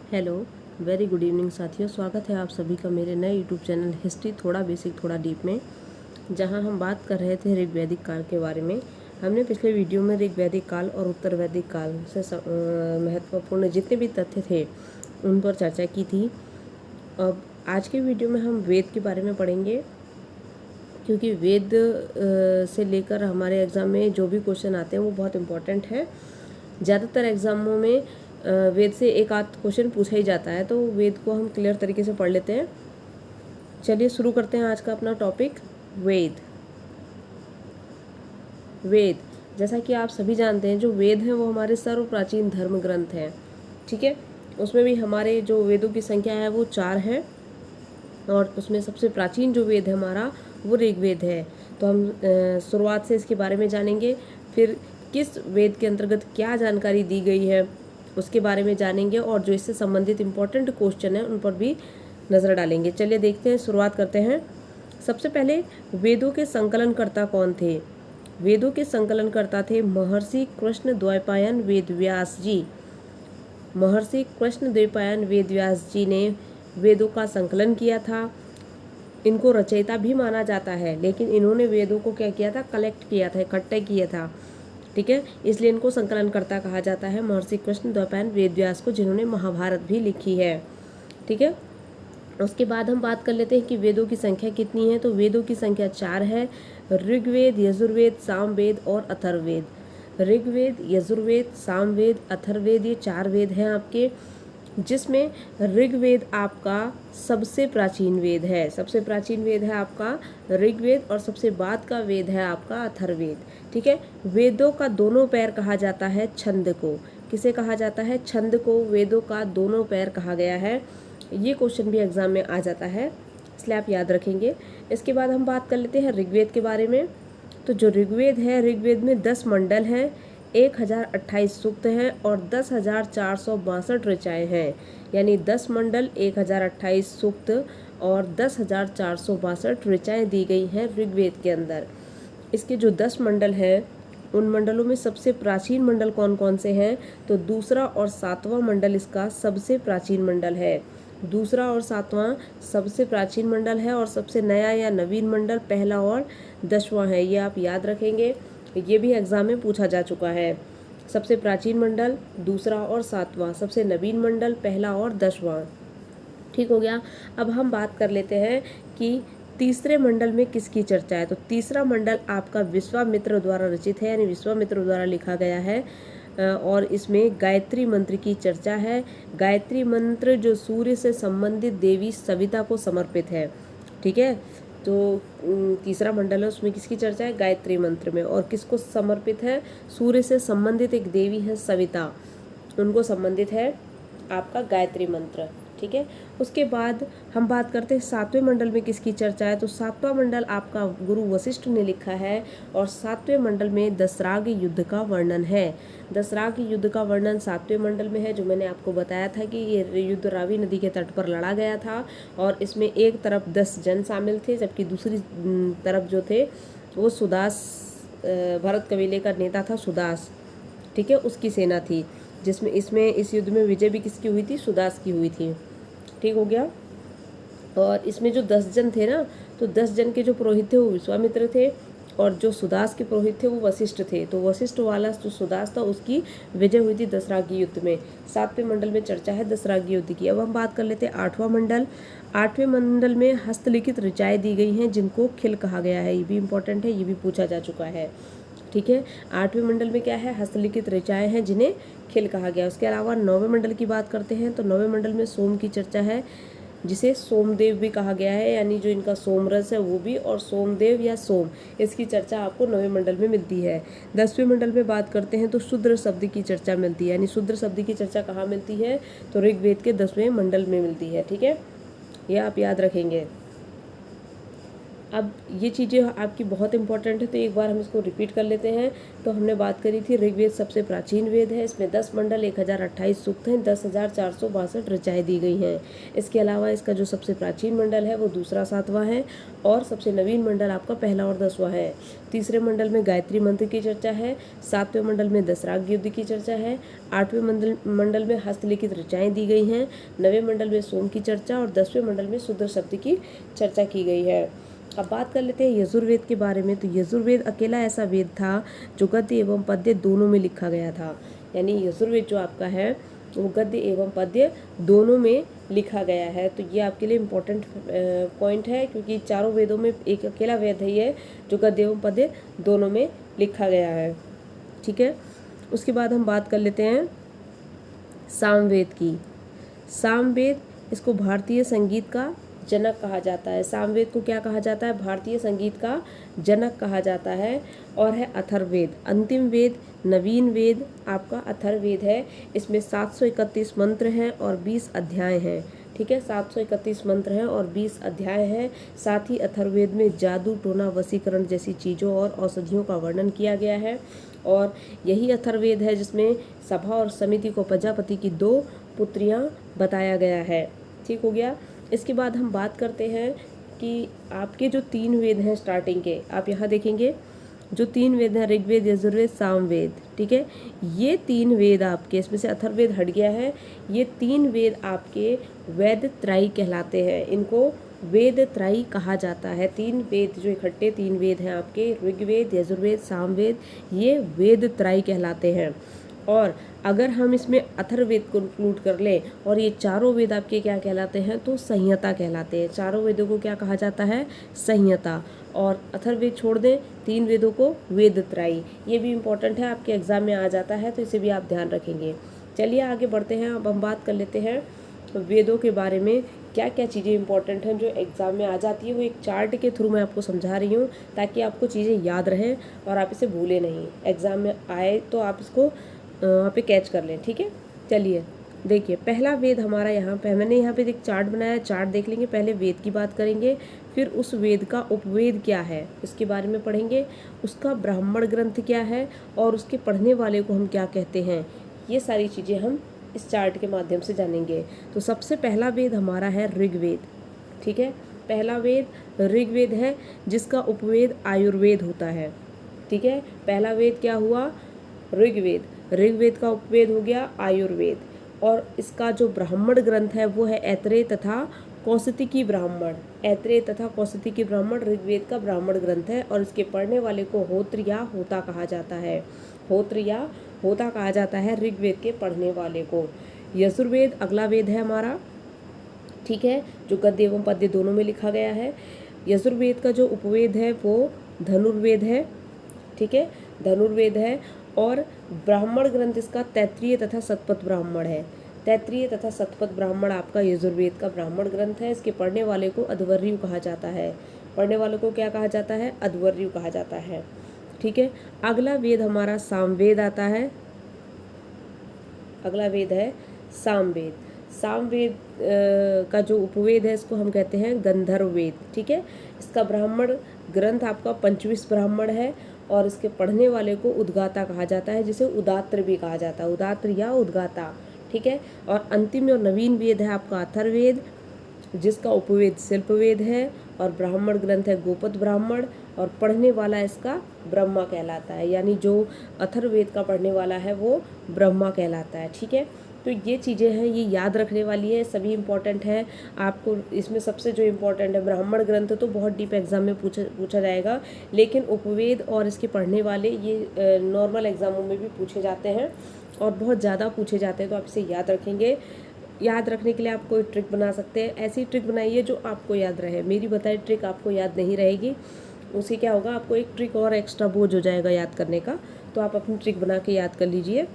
Hello, very good evening साथियों। स्वागत है आप सभी का मेरे नए यूट्यूब चैनल हिस्ट्री थोड़ा बेसिक थोड़ा डीप में, जहां हम बात कर रहे थे ऋग्वैदिक काल के बारे में। हमने पिछले वीडियो में ऋग्वैदिक काल और उत्तर वैदिक काल से महत्वपूर्ण जितने भी तथ्य थे उन पर चर्चा की थी। अब आज के वीडियो में हम वेद के बारे में पढ़ेंगे, क्योंकि वेद से लेकर हमारे एग्ज़ाम में जो भी क्वेश्चन आते हैं वो बहुत इम्पोर्टेंट है। ज़्यादातर एग्ज़ामों में वेद से एक आध क्वेश्चन पूछा ही जाता है, तो वेद को हम क्लियर तरीके से पढ़ लेते हैं। चलिए शुरू करते हैं आज का अपना टॉपिक वेद। वेद, जैसा कि आप सभी जानते हैं, जो वेद हैं वो हमारे सर्व प्राचीन धर्म ग्रंथ हैं। ठीक है, उसमें भी हमारे जो वेदों की संख्या है वो 4 है, और उसमें सबसे प्राचीन जो वेद है हमारा वो ऋग्वेद है। तो हम शुरुआत से इसके बारे में जानेंगे, फिर किस वेद के अंतर्गत क्या जानकारी दी गई है उसके बारे में जानेंगे, और जो इससे संबंधित इम्पोर्टेंट क्वेश्चन है उन पर भी नज़र डालेंगे। चलिए देखते हैं, शुरुआत करते हैं। सबसे पहले वेदों के संकलनकर्ता कौन थे? वेदों के संकलनकर्ता थे महर्षि कृष्ण द्वैपायन वेदव्यास जी। महर्षि कृष्ण द्वैपायन वेदव्यास जी ने वेदों का संकलन किया था। इनको रचयिता भी माना जाता है, लेकिन इन्होंने वेदों को क्या किया था? कलेक्ट किया था, इकट्ठा किया था। ठीक है, इसलिए इनको संकलनकर्ता कहा जाता है, महर्षि कृष्ण द्वैपायन वेदव्यास को, जिन्होंने महाभारत भी लिखी है। ठीक है, उसके बाद हम बात कर लेते हैं कि वेदों की संख्या कितनी है। तो वेदों की संख्या 4 है: ऋग्वेद, यजुर्वेद, सामवेद और अथर्ववेद। ऋग्वेद, यजुर्वेद, सामवेद, अथर्ववेद, ये 4 वेद हैं आपके, जिसमें ऋग्वेद आपका सबसे प्राचीन वेद है। सबसे प्राचीन वेद है आपका ऋग्वेद, और सबसे बाद का वेद है आपका अथर्ववेद। ठीक है, वेदों का दोनों पैर कहा जाता है छंद को। किसे कहा जाता है? छंद को वेदों का दोनों पैर कहा गया है। ये क्वेश्चन भी एग्जाम में आ जाता है, इसलिए आप याद रखेंगे। इसके बाद हम बात कर लेते हैं ऋग्वेद के बारे में। तो जो ऋग्वेद है, ऋग्वेद में 10 मंडल हैं, 1028 सूक्त हैं और 10,462 ऋचाएँ हैं। यानी 10 मंडल, 1028 सूक्त और 10,462 ऋचाएँ दी गई हैं ऋग्वेद के अंदर। इसके जो 10 मंडल हैं, उन मंडलों में सबसे प्राचीन मंडल कौन कौन से हैं? तो दूसरा और 7वां मंडल इसका सबसे प्राचीन मंडल है। दूसरा और 7वां सबसे प्राचीन मंडल है, और सबसे नया या नवीन मंडल पहला और 10वां है। ये आप याद रखेंगे, ये भी एग्जाम में पूछा जा चुका है। सबसे प्राचीन मंडल दूसरा और 7वां, सबसे नवीन मंडल पहला और 10वां। ठीक हो गया। अब हम बात कर लेते हैं कि तीसरे मंडल में किसकी चर्चा है। तो तीसरा मंडल आपका विश्वामित्र द्वारा रचित है, यानी विश्वामित्र द्वारा लिखा गया है, और इसमें गायत्री मंत्र की चर्चा है। गायत्री मंत्र जो सूर्य से संबंधित देवी सविता को समर्पित है। ठीक है, तो तीसरा मंडल है, उसमें किसकी चर्चा है? गायत्री मंत्र में। और किसको समर्पित है? सूर्य से संबंधित एक देवी है सविता, उनको संबंधित है आपका गायत्री मंत्र। ठीक है, उसके बाद हम बात करते हैं 7वें मंडल में किसकी चर्चा है। तो 7वां मंडल आपका गुरु वशिष्ठ ने लिखा है, और 7वें मंडल में दशराग युद्ध का वर्णन है। दशराग युद्ध का वर्णन 7वें मंडल में है, जो मैंने आपको बताया था कि ये युद्ध रावी नदी के तट पर लड़ा गया था, और इसमें एक तरफ 10 जन शामिल थे, जबकि दूसरी तरफ जो थे वो सुदास, भरत कबीले का नेता था सुदास। ठीक है, उसकी सेना थी, जिसमें इस युद्ध में विजय भी किसकी हुई थी? सुदास की हुई थी। ठीक हो गया। और इसमें जो 10 जन थे ना, तो 10 जन के जो पुरोहित थे वो विश्वामित्र थे, और जो सुदास के पुरोहित थे वो वशिष्ठ थे। तो वशिष्ठ वाला जो सुदास था उसकी विजय हुई थी दशरागी युद्ध में। 7वें मंडल में चर्चा है दशरागी युद्ध की। अब हम बात कर लेते हैं 8वां मंडल। 8वें मंडल में हस्तलिखित ऋचाएँ दी गई हैं, जिनको खिल कहा गया है। ये भी इंपॉर्टेंट है, ये भी पूछा जा चुका है। ठीक है, 8वें मंडल में क्या है? हस्तलिखित ऋचाएँ हैं, जिन्हें खिल कहा गया। उसके अलावा 9वें मंडल की बात करते हैं। तो 9वें मंडल में सोम की चर्चा है, जिसे सोमदेव भी कहा गया है, यानी जो इनका सोमरस है वो भी, और सोमदेव या सोम, इसकी चर्चा आपको 9वें मंडल में मिलती है। 10वें मंडल में बात करते हैं तो शूद्र शब्द की चर्चा मिलती है, यानी शूद्र शब्द की चर्चा कहाँ मिलती है? तो ऋग्वेद के 10वें मंडल में मिलती है। ठीक है, यह आप याद रखेंगे। अब ये चीज़ें आपकी बहुत इंपॉर्टेंट है, तो एक बार हम इसको रिपीट कर लेते हैं। तो हमने बात करी थी ऋग्वेद सबसे प्राचीन वेद है, इसमें 10 मंडल 1028 सूक्त हैं, 10,462 ऋचाएँ दी गई हैं। इसके अलावा इसका जो सबसे प्राचीन मंडल है वो दूसरा 7वां है, और सबसे नवीन मंडल आपका पहला और 10वां है। तीसरे मंडल में गायत्री मंत्र की चर्चा है, 7वें मंडल में दशराग युद्ध की चर्चा है, 8वें मंडल में हस्तलिखित ऋचाएँ दी गई हैं, 9वें मंडल में सोम की चर्चा और 10वें मंडल में शूद्र शब्द की चर्चा की गई है। अब बात कर लेते हैं यजुर्वेद के बारे में। तो यजुर्वेद अकेला ऐसा वेद था जो गद्य एवं पद्य दोनों में लिखा गया था। यानी यजुर्वेद जो आपका है वो गद्य एवं पद्य दोनों में लिखा गया है। तो ये आपके लिए इम्पोर्टेंट पॉइंट है, क्योंकि चारों वेदों में एक अकेला वेद है ये जो गद्य एवं पद्य दोनों में लिखा गया है। ठीक है, उसके बाद हम बात कर लेते हैं सामवेद की। सामवेद, इसको भारतीय संगीत का जनक कहा जाता है। सामवेद को क्या कहा जाता है? भारतीय संगीत का जनक कहा जाता है। और है अथर्ववेद, अंतिम वेद, नवीन वेद आपका अथर्ववेद है। इसमें 731 मंत्र हैं और 20 अध्याय हैं। ठीक है, 731 मंत्र हैं और 20 अध्याय हैं। साथ ही अथर्ववेद में जादू, टोना, वशीकरण जैसी चीज़ों और औषधियों का वर्णन किया गया है। और यही अथर्ववेद है जिसमें सभा और समिति को प्रजापति की 2 पुत्रियां बताया गया है। ठीक हो गया। इसके बाद हम बात करते हैं कि आपके जो 3 वेद हैं स्टार्टिंग के, आप यहाँ देखेंगे जो 3 वेद हैं, ऋग्वेद, यजुर्वेद, सामवेद। ठीक है, ये 3 वेद आपके, इसमें से अथर्ववेद हट गया है, ये 3 वेद आपके वेद त्रयी कहलाते हैं। इनको वेद त्रयी कहा जाता है। 3 वेद जो इकट्ठे 3 वेद हैं आपके, ऋग्वेद, यजुर्वेद, सामवेद, ये वेद त्रयी कहलाते हैं। और अगर हम इसमें अथर्ववेद को इंक्लूड कर लें और ये चारों वेद आपके क्या कहलाते हैं? तो संहिता कहलाते हैं। चारों वेदों को क्या कहा जाता है? संहिता। और अथर्ववेद छोड़ दें, 3 वेदों को वेद त्रयी। ये भी इम्पोर्टेंट है, आपके एग्जाम में आ जाता है, तो इसे भी आप ध्यान रखेंगे। चलिए आगे बढ़ते हैं। अब हम बात कर लेते हैं वेदों के बारे में, क्या क्या चीज़ें इंपॉर्टेंट हैं जो एग्ज़ाम में आ जाती है। वो एक चार्ट के थ्रू मैं आपको समझा रही हूँ ताकि आपको चीज़ें याद रहें और आप इसे भूलें नहीं। एग्ज़ाम में आए तो आप इसको वहाँ पे कैच कर लें। ठीक है, चलिए देखिए, पहला वेद हमारा यहाँ पे, मैंने यहाँ पे एक चार्ट बनाया, चार्ट देख लेंगे। पहले वेद की बात करेंगे, फिर उस वेद का उपवेद क्या है इसके बारे में पढ़ेंगे, उसका ब्राह्मण ग्रंथ क्या है और उसके पढ़ने वाले को हम क्या कहते हैं। ये सारी चीज़ें हम इस चार्ट के माध्यम से जानेंगे। तो सबसे पहला वेद हमारा है ऋग्वेद। ठीक है, पहला वेद ऋग्वेद है जिसका उपवेद आयुर्वेद होता है। ठीक है, पहला वेद क्या हुआ? ऋग्वेद। ऋग्वेद का उपवेद हो गया आयुर्वेद। और इसका जो ब्राह्मण ग्रंथ है वो है ऐत्रेय तथा कौशिकी ब्राह्मण। ऐत्रेय तथा कौशिकी ब्राह्मण ऋग्वेद का ब्राह्मण ग्रंथ है और इसके पढ़ने वाले को होत्र या होता कहा जाता है। होत्र या होता कहा जाता है ऋग्वेद के पढ़ने वाले को। यजुर्वेद अगला वेद है हमारा। ठीक है, जो गद्य एवं पद्य दोनों में लिखा गया है। यजुर्वेद का जो उपवेद है वो धनुर्वेद है। ठीक है, धनुर्वेद है। और ब्राह्मण ग्रंथ इसका तैत्तिरीय तथा शतपथ ब्राह्मण है। तैत्तिरीय तथा शतपथ ब्राह्मण आपका यजुर्वेद का ब्राह्मण ग्रंथ है। इसके पढ़ने वाले को अध्वर्यु कहा जाता है। पढ़ने वाले को क्या कहा जाता है? अध्वर्यु कहा जाता है। ठीक है, अगला वेद हमारा सामवेद आता है। अगला वेद है सामवेद। सामवेद का जो उपवेद है इसको हम कहते हैं गंधर्व वेद। ठीक है, इसका ब्राह्मण ग्रंथ आपका पंचविश ब्राह्मण है और इसके पढ़ने वाले को उद्गाता कहा जाता है, जिसे उदात्र भी कहा जाता है, उदात्र या उद्गाता। ठीक है, और अंतिम और नवीन वेद है आपका अथर्ववेद, जिसका उपवेद शिल्पवेद है और ब्राह्मण ग्रंथ है गोपद ब्राह्मण और पढ़ने वाला इसका ब्रह्मा कहलाता है। यानी जो अथर्ववेद का पढ़ने वाला है वो ब्रह्मा कहलाता है। ठीक है, तो ये चीज़ें हैं, ये याद रखने वाली है, सभी इंपॉर्टेंट है आपको। इसमें सबसे जो इम्पोर्टेंट है ब्राह्मण ग्रंथ, तो बहुत डीप एग्जाम में पूछा जाएगा, लेकिन उपवेद और इसके पढ़ने वाले ये नॉर्मल एग्जामों में भी पूछे जाते हैं और बहुत ज़्यादा पूछे जाते हैं, तो आप इसे याद रखेंगे। याद रखने के लिए आप कोई ट्रिक बना सकते हैं। ऐसी ट्रिक बनाइए जो आपको याद रहे। मेरी बताई ट्रिक आपको याद नहीं रहेगी, उसे क्या होगा, आपको एक ट्रिक और एक्स्ट्रा बोझ हो जाएगा याद करने का। तो आप अपनी ट्रिक बना के याद कर लीजिए।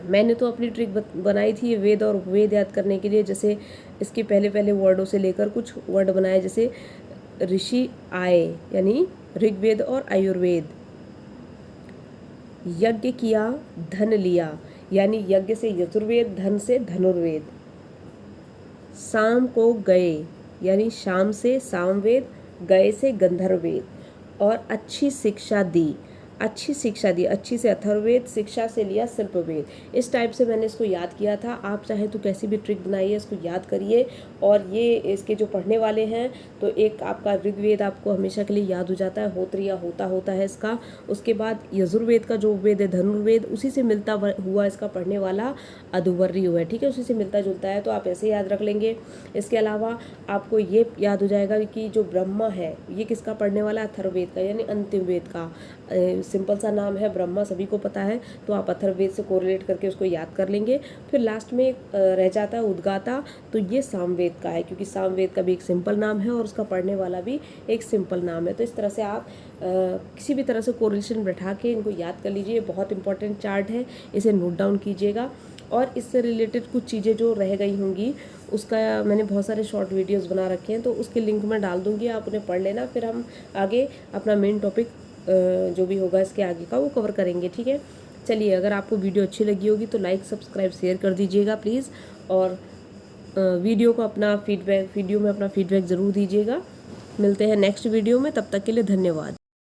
मैंने तो अपनी ट्रिक बनाई थी ये वेद और उपवेद याद करने के लिए। जैसे इसके पहले पहले वर्डों से लेकर कुछ वर्ड बनाए, जैसे ऋषि आए यानी ऋग्वेद और आयुर्वेद। यज्ञ किया धन लिया यानी यज्ञ से यजुर्वेद, धन से धनुर्वेद। शाम को गए यानी शाम से सामवेद, गए से गंधर्ववेद और अच्छी शिक्षा दी, अच्छी से अथर्ववेद, शिक्षा से लिया शिल्पवेद। इस टाइप से मैंने इसको याद किया था। आप चाहे तो कैसी भी ट्रिक बनाइए, इसको याद करिए। और ये इसके जो पढ़ने वाले हैं तो एक आपका ऋग्वेद आपको हमेशा के लिए याद हो जाता है, होत्रिया होता है इसका। उसके बाद यजुर्वेद का जो वेद है धनुर्वेद, उसी से मिलता हुआ इसका पढ़ने वाला अधुवर्य है, ठीक है, उसी से मिलता जुलता है, तो आप ऐसे याद रख लेंगे। इसके अलावा आपको ये याद हो जाएगा कि जो ब्रह्मा है ये किसका पढ़ने वाला है, अथर्ववेद का, यानी अंतिम वेद का। सिंपल सा नाम है ब्रह्मा, सभी को पता है, तो आप अथर्ववेद से कोरिलेट करके उसको याद कर लेंगे। फिर लास्ट में रह जाता है उद्गाता, तो ये सामवेद का है, क्योंकि सामवेद का भी एक सिंपल नाम है और उसका पढ़ने वाला भी एक सिंपल नाम है। तो इस तरह से आप किसी भी तरह से कोरिलेशन बैठा के इनको याद कर लीजिए। बहुत इंपॉर्टेंट चार्ट है, इसे नोट डाउन कीजिएगा। और इससे रिलेटेड कुछ चीज़ें जो रह गई होंगी उसका मैंने बहुत सारे शॉर्ट वीडियोस बना रखे हैं, तो उसके लिंक मैं डाल दूँगी, आप उन्हें पढ़ लेना। फिर हम आगे अपना मेन टॉपिक जो भी होगा इसके आगे का वो कवर करेंगे, ठीक है। चलिए, अगर आपको वीडियो अच्छी लगी होगी तो लाइक सब्सक्राइब शेयर कर दीजिएगा प्लीज़। और वीडियो में अपना फीडबैक ज़रूर दीजिएगा। मिलते हैं नेक्स्ट वीडियो में, तब तक के लिए धन्यवाद।